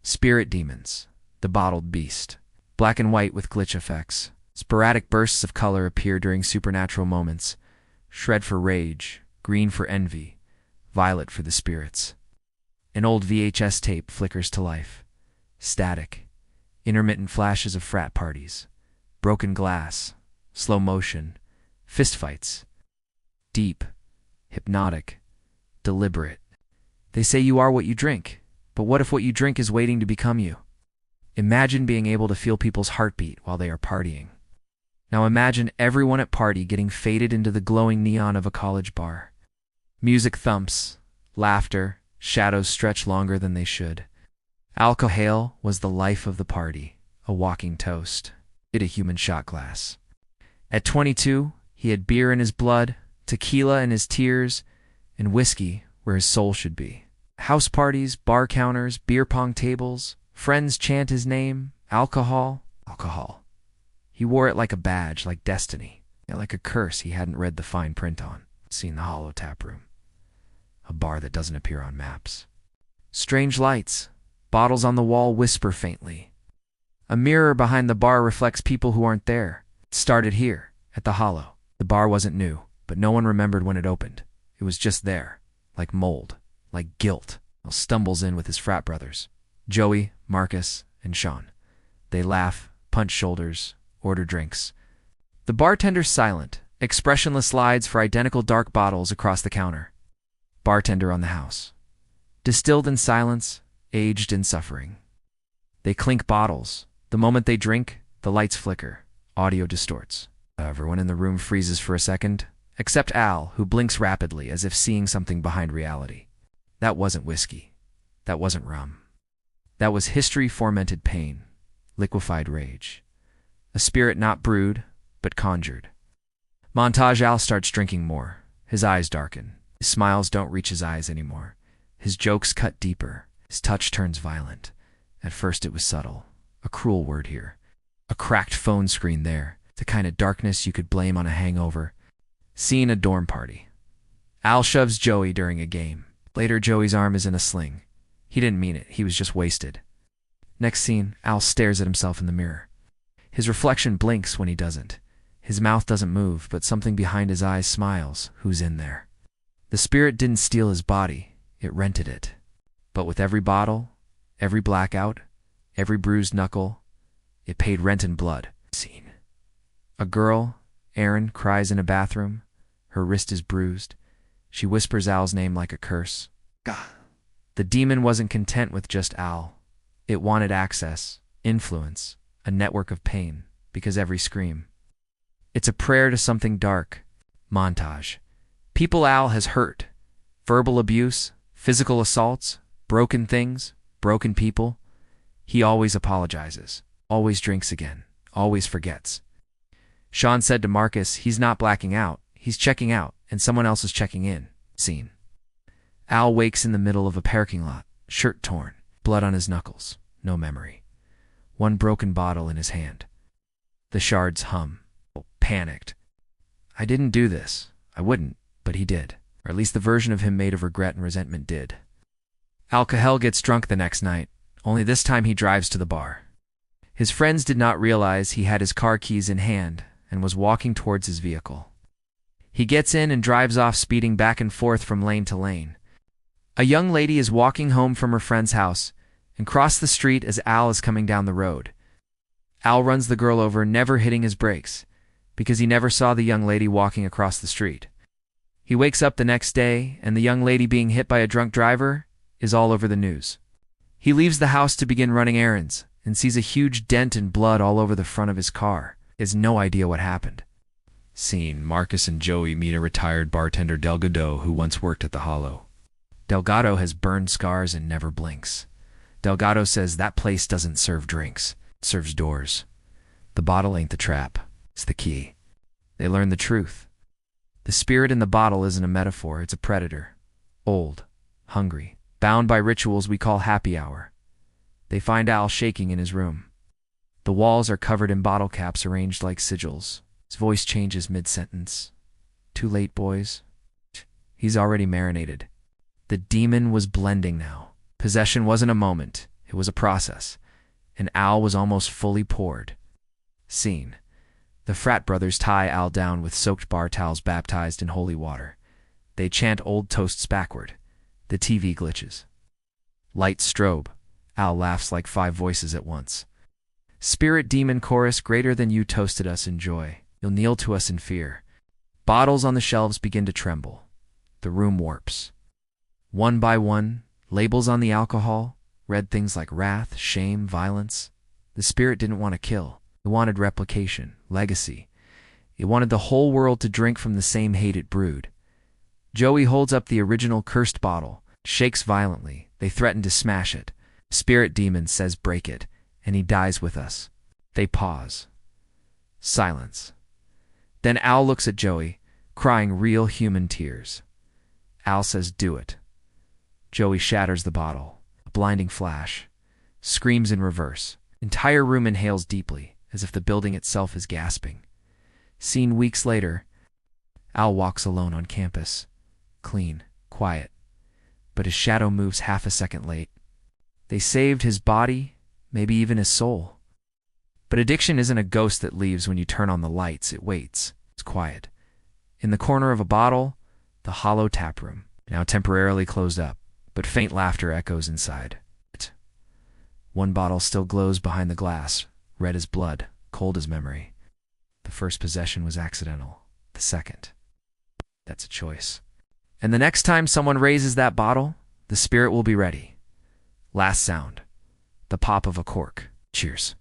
Spirit demons, the bottled beast. Black and white with glitch effects. Sporadic bursts of color appear during supernatural moments. Red for rage, green for envy, violet for the spirits. An old VHS tape flickers to life. Static. Intermittent flashes of frat parties. Broken glass. Slow motion. Fistfights. Deep. Hypnotic. Deliberate. They say you are what you drink, but what if what you drink is waiting to become you? Imagine being able to feel people's heartbeat while they are partying. Now imagine everyone at party getting faded into the glowing neon of a college bar. Music thumps, laughter, shadows stretch longer than they should. Alcohol was the life of the party, a walking toast. It a human shot glass. At 22, he had beer in his blood, tequila in his tears, and whiskey where his soul should be. House parties, bar counters, beer pong tables, friends chant his name, alcohol. He wore it like a badge, like destiny, like a curse he hadn't read the fine print on, seen the hollow tap room. A bar that doesn't appear on maps. Strange lights, bottles on the wall whisper faintly. A mirror behind the bar reflects people who aren't there. It started here, at the hollow. The bar wasn't new, but no one remembered when it opened. It was just there, like mold, like guilt. Al stumbles in with his frat brothers, Joey, Marcus, and Sean. They laugh, punch shoulders, order drinks. The bartender's silent, expressionless slides for identical dark bottles across the counter. Bartender on the house. Distilled in silence, aged in suffering. They clink bottles. The moment they drink, the lights flicker. Audio distorts. Everyone in the room freezes for a second, except Al, who blinks rapidly as if seeing something behind reality. That wasn't whiskey. That wasn't rum. That was history-fomented pain, liquefied rage. A spirit not brewed, but conjured. Montage Al starts drinking more. His eyes darken. His smiles don't reach his eyes anymore. His jokes cut deeper. His touch turns violent. At first it was subtle. A cruel word here. A cracked phone screen there. The kind of darkness you could blame on a hangover. Scene a dorm party. Al shoves Joey during a game. Later Joey's arm is in a sling. He didn't mean it. He was just wasted. Next scene, Al stares at himself in the mirror. His reflection blinks when he doesn't. His mouth doesn't move, but something behind his eyes smiles. Who's in there? The spirit didn't steal his body. It rented it. But with every bottle, every blackout, every bruised knuckle, it paid rent in blood. Scene. A girl, Erin, cries in a bathroom. Her wrist is bruised. She whispers Al's name like a curse. Gah. The demon wasn't content with just Al. It wanted access, influence, a network of pain, because every scream. It's a prayer to something dark. Montage. People Al has hurt. Verbal abuse, physical assaults, broken things, broken people. He always apologizes, always drinks again, always forgets. Sean said to Marcus, he's not blacking out, he's checking out, and someone else is checking in. Scene. Al wakes in the middle of a parking lot, shirt torn, blood on his knuckles, no memory. One broken bottle in his hand. The shards hum. Panicked. I didn't do this. I wouldn't, but he did. Or at least the version of him made of regret and resentment did. Alcohol gets drunk the next night, only this time he drives to the bar. His friends did not realize he had his car keys in hand and was walking towards his vehicle. He gets in and drives off, speeding back and forth from lane to lane. A young lady is walking home from her friend's house and crosses the street as Al is coming down the road. Al runs the girl over, never hitting his brakes, because he never saw the young lady walking across the street. He wakes up the next day, and the young lady being hit by a drunk driver is all over the news. He leaves the house to begin running errands and sees a huge dent and blood all over the front of his car. He has no idea what happened. Scene. Marcus and Joey meet a retired bartender, Delgado, who once worked at the Hollow. Delgado has burned scars and never blinks. Delgado says that place doesn't serve drinks, it serves doors. The bottle ain't the trap, it's the key. They learn the truth. The spirit in the bottle isn't a metaphor, it's a predator. Old, hungry, bound by rituals we call happy hour. They find Al shaking in his room. The walls are covered in bottle caps arranged like sigils. His voice changes mid-sentence. Too late, boys. He's already marinated. The demon was blending now. Possession wasn't a moment. It was a process. An Al was almost fully poured. Scene. The frat brothers tie Al down with soaked bar towels baptized in holy water. They chant old toasts backward. The TV glitches. Light strobe. Al laughs like 5 voices at once. Spirit demon chorus, greater than you toasted us in joy. You'll kneel to us in fear. Bottles on the shelves begin to tremble. The room warps. One by one, labels on the alcohol read things like wrath, shame, violence. The spirit didn't want to kill. It wanted replication, legacy. It wanted the whole world to drink from the same hate it brewed. Joey holds up the original cursed bottle, shakes violently. They threaten to smash it. Spirit demon says break it, and he dies with us. They pause. Silence. Then Al looks at Joey, crying real human tears. Al says do it. Joey shatters the bottle. A blinding flash. Screams in reverse. Entire room inhales deeply, as if the building itself is gasping. Seen weeks later, Al walks alone on campus. Clean, quiet. But his shadow moves half a second late. They saved his body, maybe even his soul. But addiction isn't a ghost that leaves when you turn on the lights. It waits. It's quiet. In the corner of a bottle, the hollow tap room, now temporarily closed up, but faint laughter echoes inside. One bottle still glows behind the glass, red as blood, cold as memory. The first possession was accidental. The second, that's a choice. And the next time someone raises that bottle, the spirit will be ready. Last sound. The pop of a cork. Cheers.